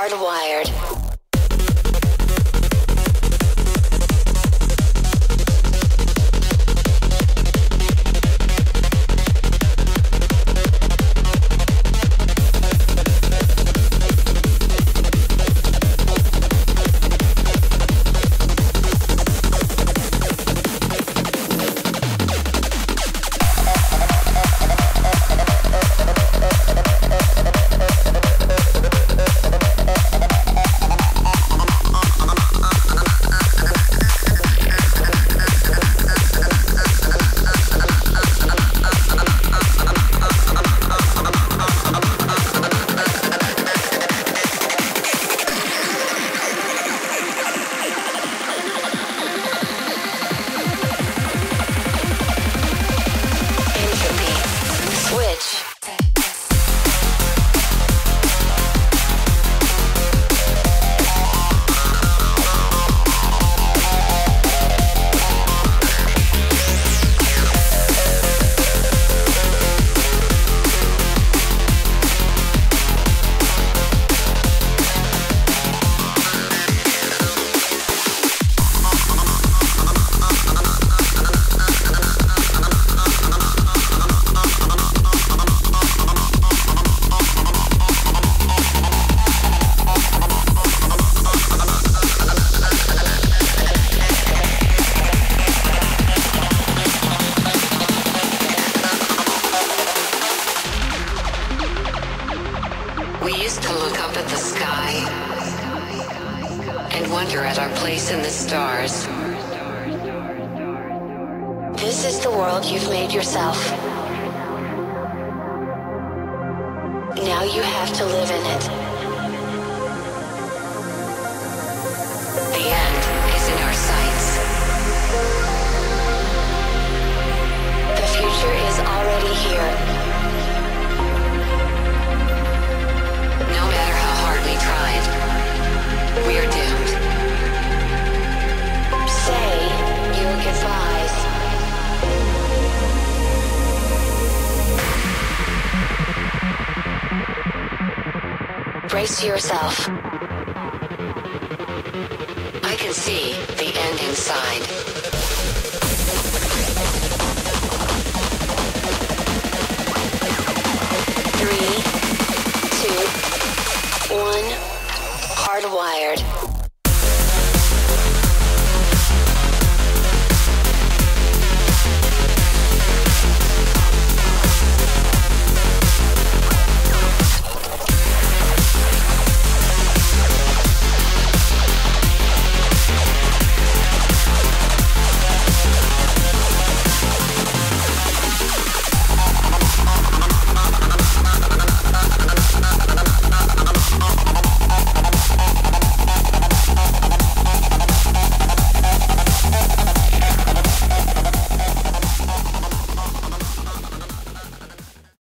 Hardwired. We used to look up at the sky and wonder at our place in the stars. This is the world you've made yourself. Now you have to live in it. The end is in our sights. The future is already here. No matter how hard we tried, we are doomed. Say your goodbyes. Brace yourself. I can see the end inside.